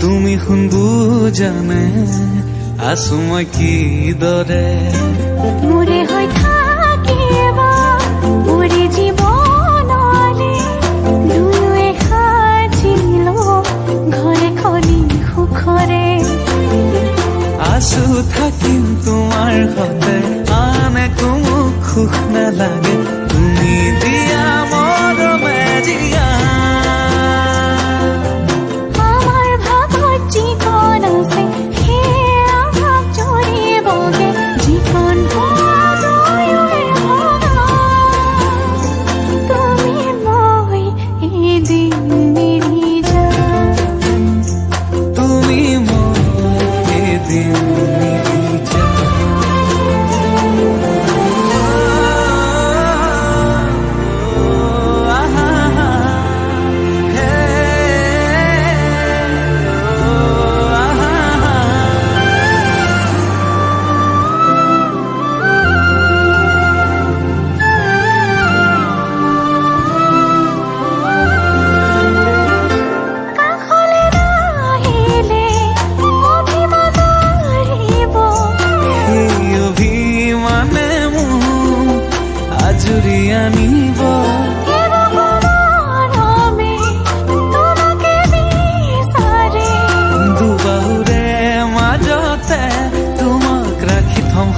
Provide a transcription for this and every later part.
তুমি শুনবু জানে আছো মই কিদৰে মোৰে হৈ থাকিব মোৰে জীৱনলে দুয়োৱে সাজিল ঘৰে খনি সুখৰে আছো থাকিম তোমাৰ সতে আন একো মোক সুখ নালাগে তুমি দিয়া মৰমে জিয়া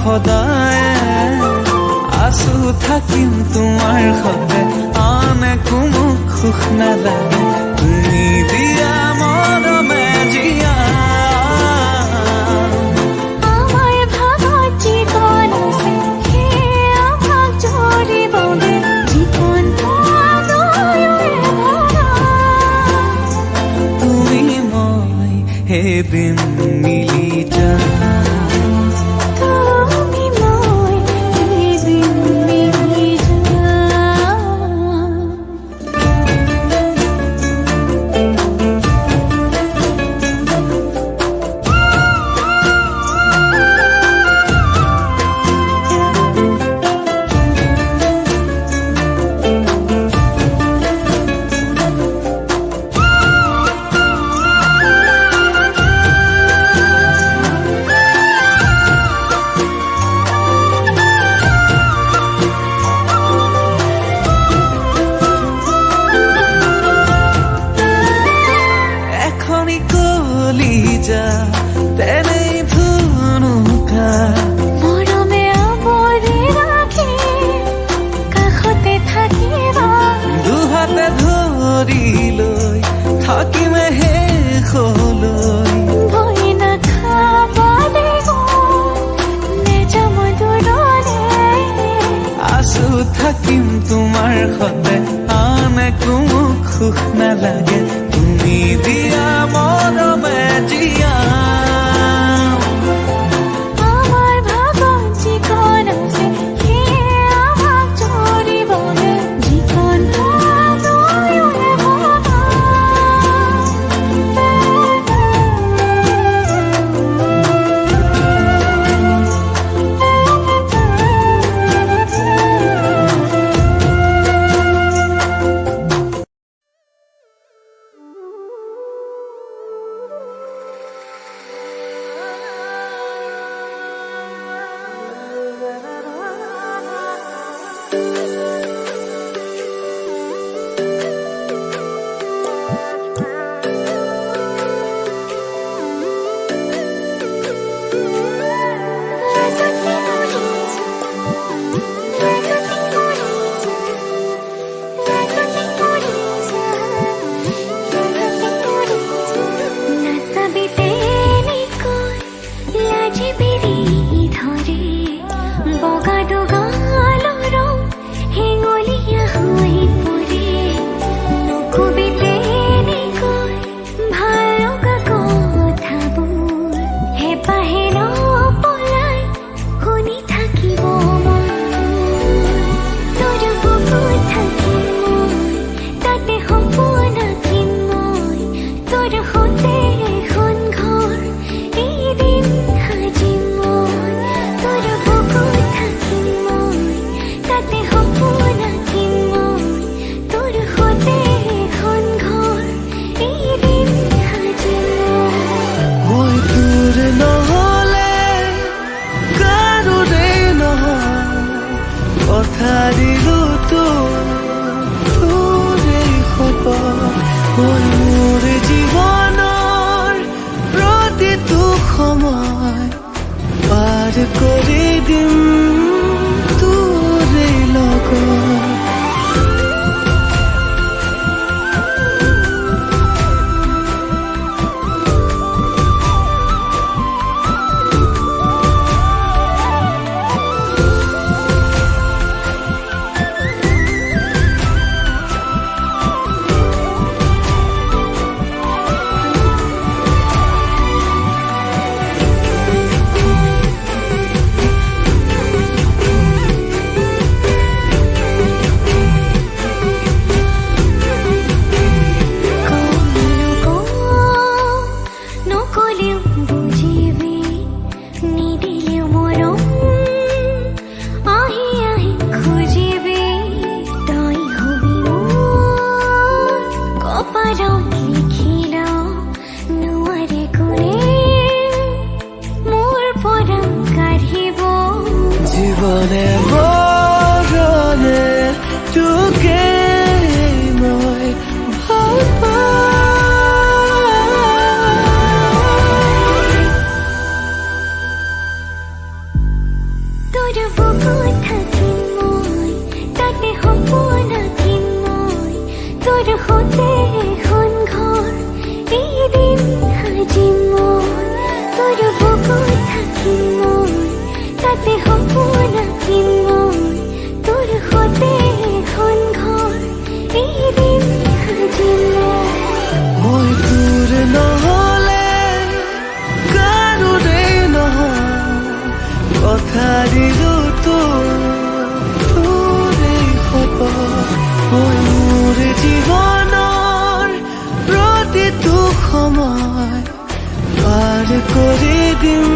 সদায় আছো থাকিম তোমাৰ সতে আন একো মোক সুখ নালাগে তুমি দিয়া মৰমে জিয়া আমাৰ ভাগত জীৱন আছে সেয়া ভাগ জৰিবগে জীৱন তুমি মই সেইদিন মিলি যাম তেনেই ধুনুকা মৰমে আৱৰি ৰাখি কাষতে থাকিবা দুহাতে ধৰি লৈ থাকিমে শেষলৈ ভয় নাখাবালে নেযাম দূৰলৈ আছো থাকিম তোমাৰ সতে আন একো মোক সুখ নালাগে তুমি দিয়া মৰমে জিয়া মোৰ জীৱনৰ প্ৰতিটো সময় পাৰ কৰি দিম তোৰে লগত। জীৱনে মৰণে তোকে মই ভাল তোৰ বুকুত থাকিম মই, তাতে সপোন আঁকিম মই, তোৰ সতে এখন ঘৰ এদিন সাজিম মই। তোৰ বুকুত থাকিম মই, তাতে সপোন আঁকিম মই, তোৰ সতে এখন ঘৰ এদিন সাজিম মই। তোৰ নহ'লে কাৰোৰে নহয়, কথা দিলো তোৰে শপত। মোৰ জীৱনৰ প্ৰতিটো সময় পাৰ কৰি দিম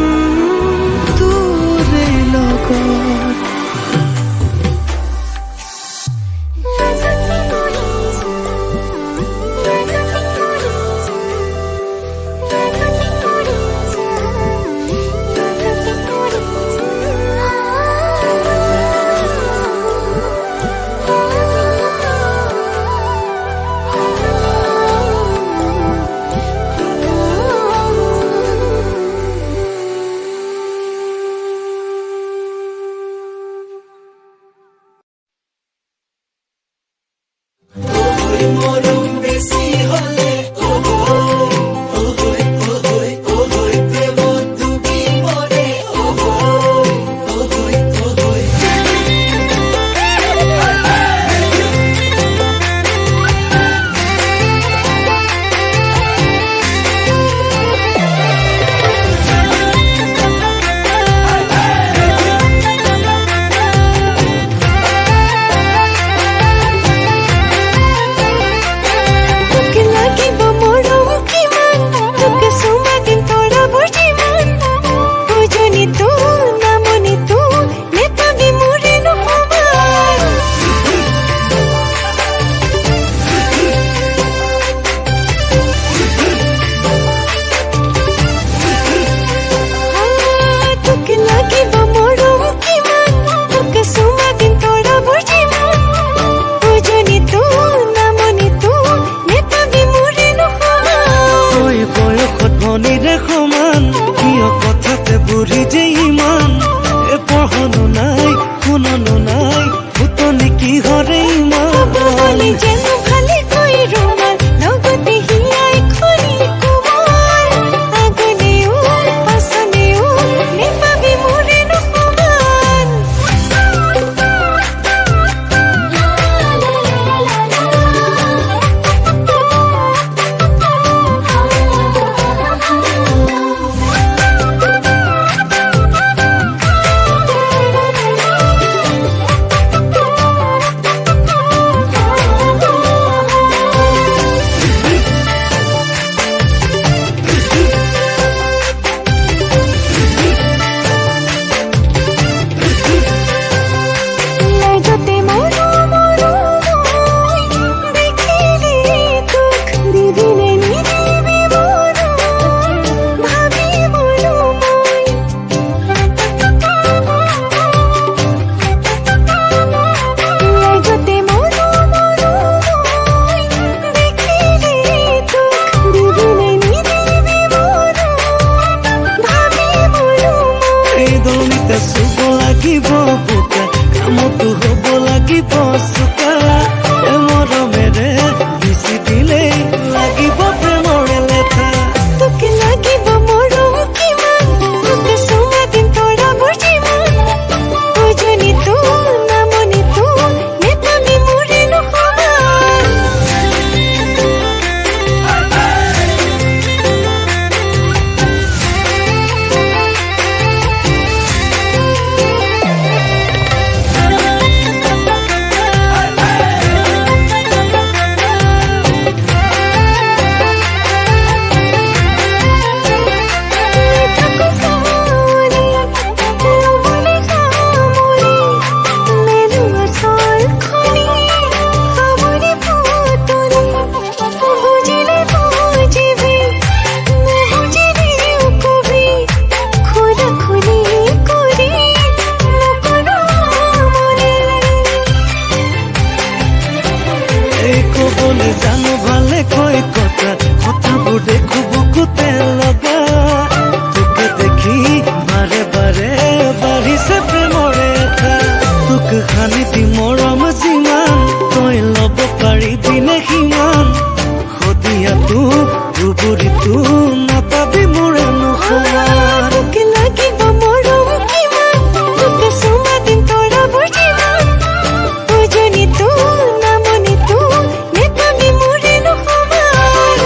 তোৰে লগত। চোকা মৰমেৰে বিচি দিলে লাগিব প্ৰেমৰে লেঠা তোকে লাগিব মৰম কিমান তোকে চুমা দিম তৰা মোৰ যিমান বুজনি তো নামনি তো নেপাবি মোৰে নসমান এই ক'বলৈ জানো ভালে কৈ কথাবোৰ দেখো বুকুতে লগা তোকে দেখি বাৰে বাৰে বাঢ়িছে প্ৰেমৰে এটা তোক সানি দি মৰম যিমান তই ল'ব পাৰিবিনে সিমান সদিয়াতো দুবুৰিতো নাপাবি মোৰে নোসোমান তোকে লাগিব মৰম কিমান তোকে চুমা দিম তৰা মোৰ যিমান বুজনি তো নামনি তো নেপাবি মোৰে নসমান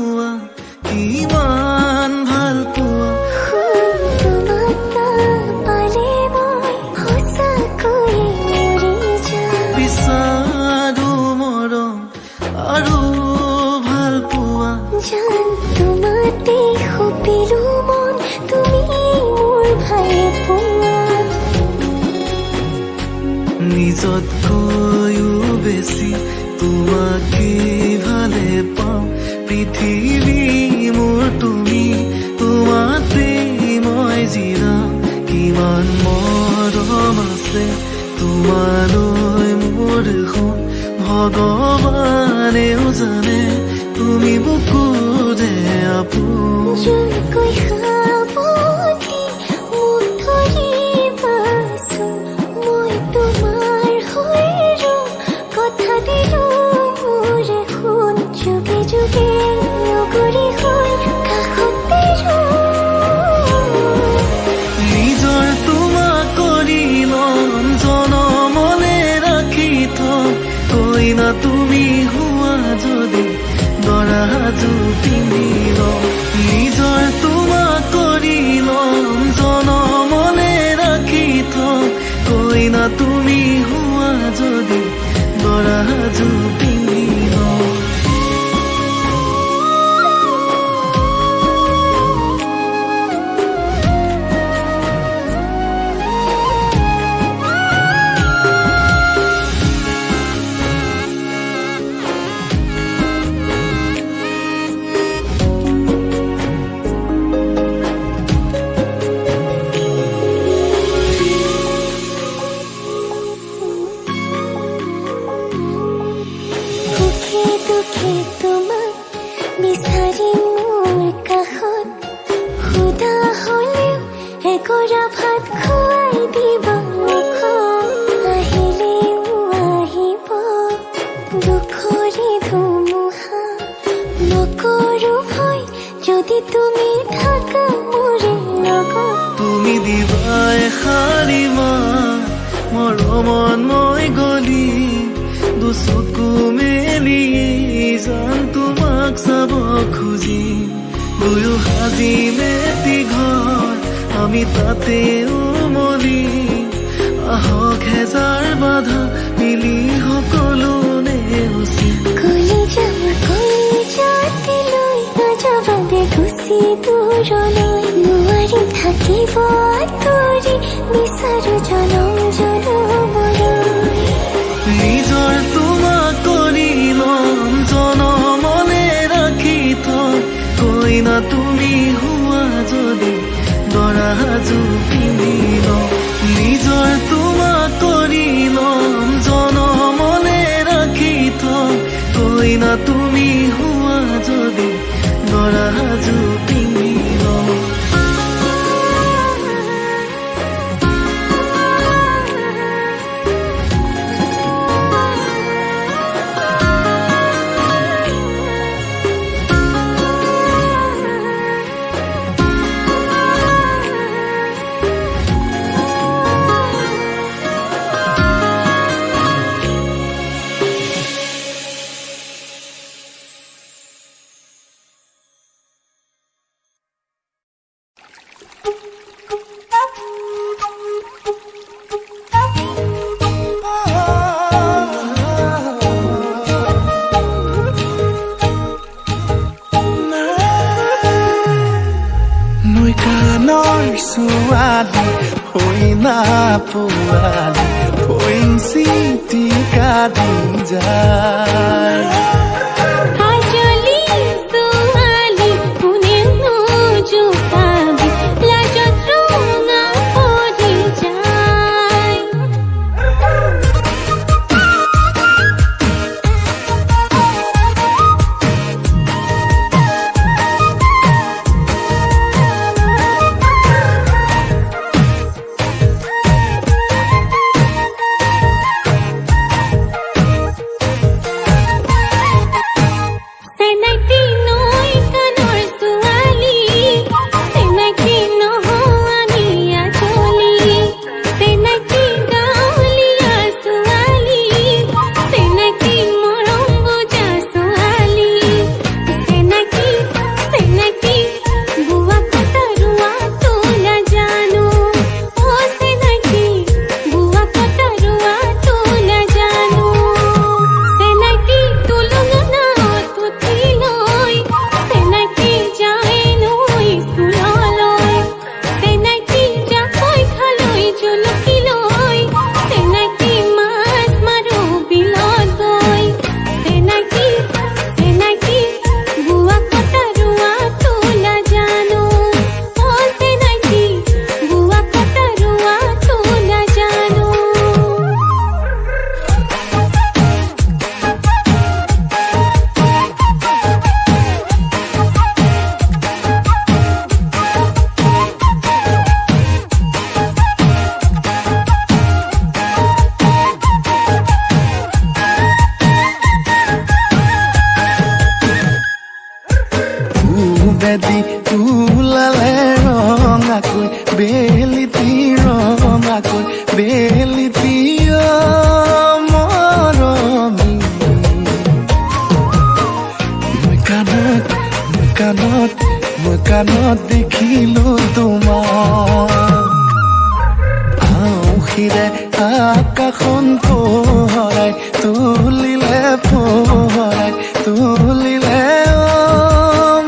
পোৱা কিমান ভাল পোৱা বিচাৰো মৰম আৰু ভাল পোৱা নিজতকৈও বেছি তোমাকে ভালে পাওঁ পৃথিৱী মোৰ তুমি তোমাতে মই জিৰাম কিমান মৰম আছে তোমালৈ মোৰ ভগৱানেও জানে তুমি বুকুৰে আপোন নিজৰ তোমাক কৰি ল'ম জনমনে ৰাখি থম কইনা তুমি হোৱা যদি দৰা সাজো পিন্ধি ল'ম নিজৰ তোমাক কৰি ল'ম জনমনে ৰাখি থম কইনা তুমি হোৱা যদি দৰা সাজো পিন্ধি ল'ম তুমি দিবাই শাৰী মৰমত মই গলি দুচকু মেলি যাম তোমাক চাব খুজি দুয়ো সাজি মেটি ঘৰ আমি তাতে উমলি আহক হেজাৰ বাধা মিলি সকলো নেওচি থাকিব তোৰি বিচাৰো জনম নিজৰ তোমাক কৰি ল'ম জনমনে ৰাখি থম কইনা তুমি হোৱা যদি দৰা সাজো পিন্ধি ল'ম নিজৰ তোমাক কৰি ল'ম জনমনে ৰাখি থম কইনা তুমি হোৱা যদি দৰা সাজো পিন্ধি ল'ম ছোৱালী হৈ নাপোৱালী হৈং চিটি কাটি যায় চাঁদেদি ওলালে ৰঙাকৈ বেলিতি ৰঙাকৈ বেলিতি মৰমী মই কাণত দেখিলো তোমাৰ আউসিৰে আকাশখন পোহৰাই তুলিলে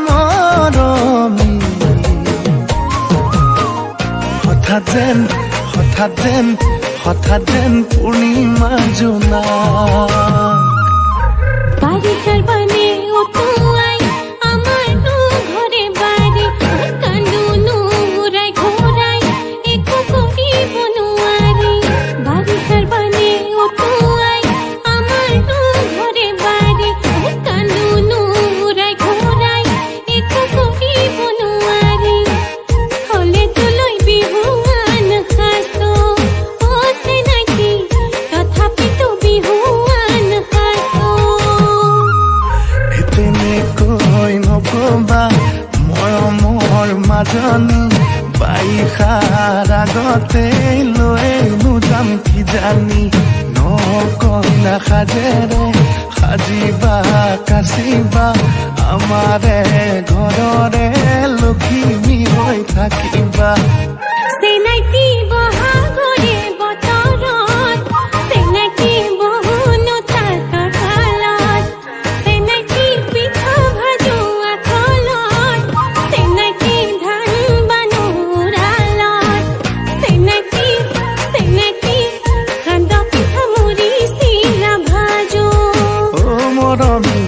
মৰমী হঠাৎ যেন পূৰ্ণিমা জোনা বাৰিষাৰ বানে উটুৱাই আমাৰ ঘৰে বাৰী কান্দোনো উৰাই ঘূৰাই একো কৰিব নোৱাৰি বাৰিষাৰ বানে উটুৱাই আমাৰ ঘৰে বাৰী কান্দোনো উৰাই ঘূৰাই একো কৰিব নোৱাৰি হলে তোলৈ বিহুৱান সাজো চিনাকি তথাপিতো বিহুৱান সাজো তেনেকৈ নকবা মৰমৰ মাজনী বাৰিষাৰ আগতে লৈনো যাম কিজানি নকলা সাজেৰে সাজিবা কাচিবা আমাৰে ঘৰৰে লখিমী হৈ থাকিবা চিনাকি বহাগৰে বতৰত চিনাকি বহুনো থাকা কালত চিনাকি পিঠা ভাজোৱা খলত চিনাকি ধান বানুৰালত চিনাকি সান্দহ পিঠা মুড়ি চিৰা ভাজো অ মৰমী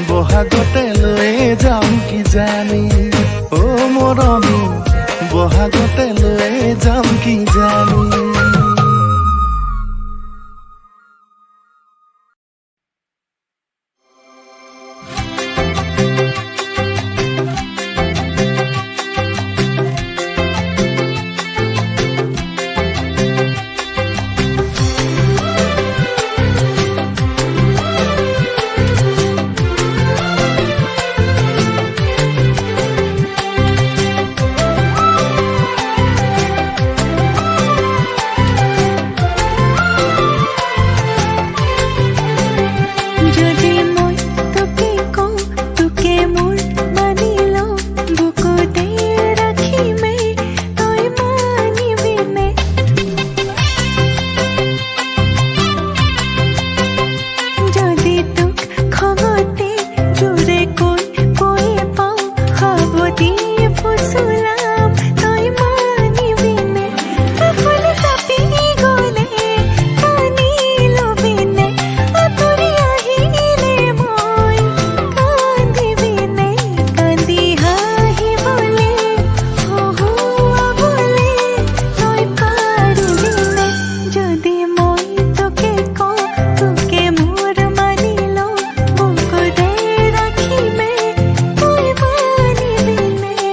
বহাগতে লৈ যাম কিজানি অ মৰমী বহাগতে লৈ যাম কিজানি যদি মই তোকে কওঁ তোকে মোৰ মানি লওঁ বুকুতে ৰাখিমে তই মানিবিনে যদি তোক খঙতে জোৰে কৈ পাওঁ সাৱতি ফুচুলাম তই মানিবিনে কাষলৈ চাপি গ'লে পানী লবিনে আঁতৰি আহিলে মই কান্দিবিনে কান্দি হাঁহিবলে হহুৱাবলে তই পাৰিবিনে যদি মই তোকে কওঁ তোকে মোৰ মানি লওঁ বুকুতে ৰাখিমে তই মানিবিনে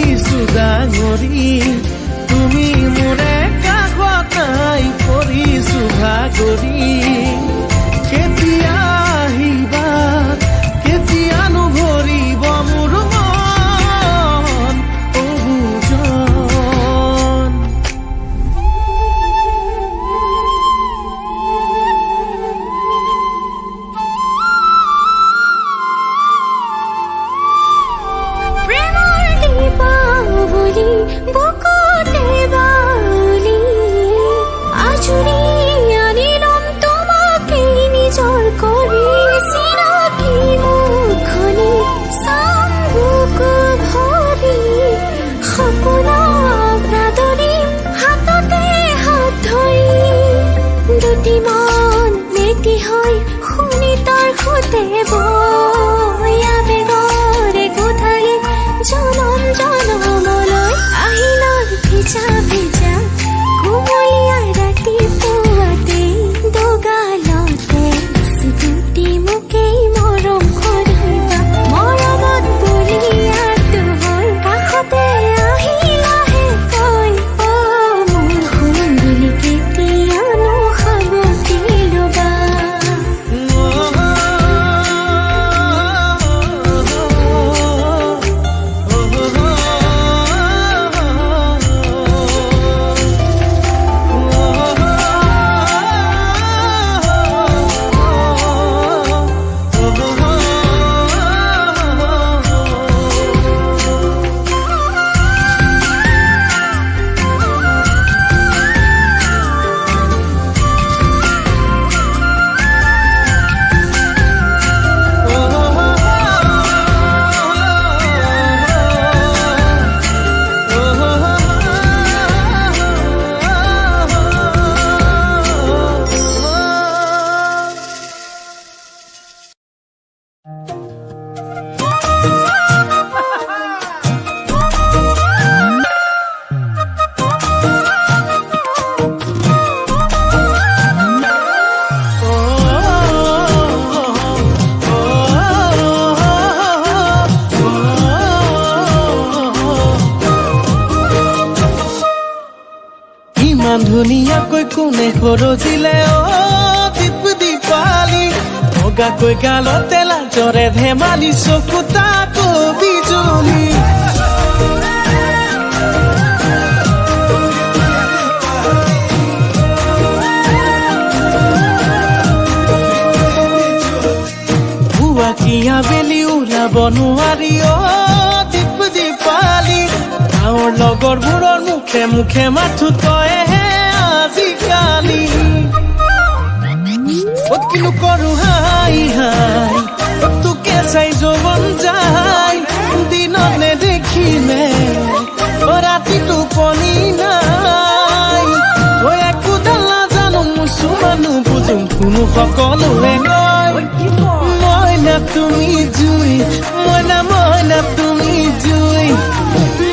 কৰিছো ডাঙৰি তুমি মোৰে কাষত নাই কৰিছো ভাগৰি কেতিয়া আহিবা কেতিয়ানো ভৰিব মোৰ মন অবুজন প্ৰেমৰ দীপাৱলী বুকুতে বাউলি আজৰি আনিলম তোমাকে নিজৰ কৰি চিনাকি মুখনি চাম বুকু ভৰি সপোনক নাদৰি হাততে হাত ধৰি দুটি মন মেটি হৈ শুনি তাৰ সুতে বয়া বেগৰে কোঠালি জনম জনমলৈ আহিলৰ ভিজা ভিজা কুমলীয়া ৰাতিপুৱাতে দোগালতে চিকুটি মোকেই মৰম কৰিবা মৰমত বলিয়াটো হৈ কাষতে আহিলাহে কৈ অ মোৰ সুন্দৰী কেতিয়ানো সাৱটি ল'বা ইমান ধুনীয়াকৈ কোনে সৰজিলে দীপ দীপালি বগাকৈ গালতে লাজৰে ধেমালি চকু তাকো বিজুলি পুৱাকি আবেলি ওলাব নোৱাৰি দীপ দীপালি গাঁৱৰ লগৰবোৰৰ মুখে মুখে মাথো তইহে আজিকালি কিনো কৰো হাই হাই তোকে চাই যৌৱন যায় দিনত নেদেখিলে ৰাতি টোপনি নাই একোডাল নাজানো মুচু মানুহ বুজো কোনো সকলোৱে কয় মইনা তুমি জুই মইনা মইনা তুমি জুই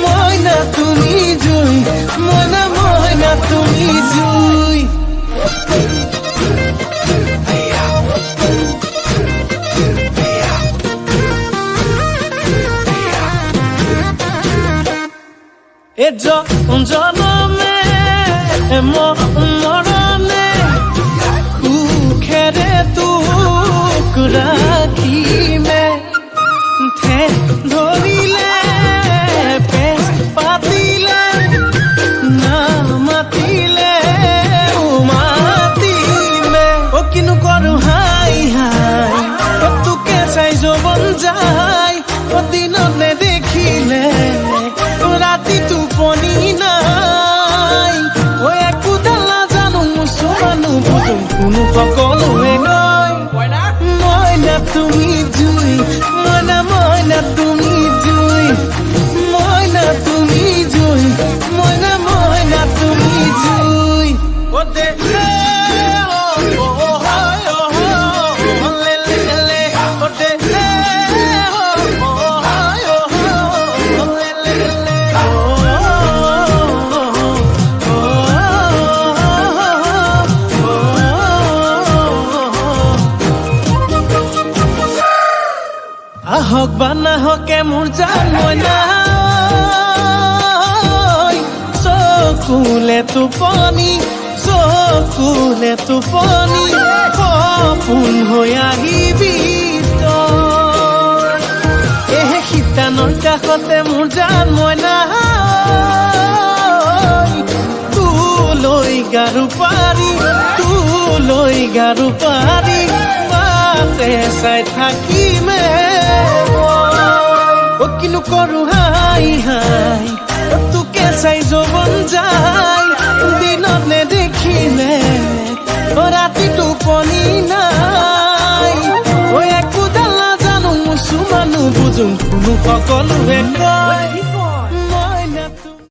মইনা তুমি জুই মইনা মইনা তুমি জুই এ জনমে মৰণে সুখেৰে তোক ৰাখিমে ধৰিলে পেচ পাতিলে নামাতিলে মাতিলে কিনো কৰো হাই হাই তোকে চাই যৌৱন যায় দিনত নেদেখিলে ৰাতি টোপনি নাই একোডাল নাজানো মুচু মানুহ বুজো কোনো সকলোৱে কয় মইনা তুমি জুই মইনা মইনা তুমি জুই মইনা তুমি জুই মইনা মইনা তুমি জুই দে আহক বা নাহকে মোৰ জান মইনা চকুলে টোপনি চকুলে টোপনি সপোন হৈ আহিবি তই শীতানৰ কাষতে মোৰ জান মইনা তোলৈ গাৰু পাৰি বাটে চাই থাকিমে কিনো কৰো হাই হাই তোকে চাই যৌৱন যায় দিনত নেদেখিলে ৰাতি টোপনি নাই একোডাল নাজানো মুছুমানো বুজো কোনো সকলোৱে কয়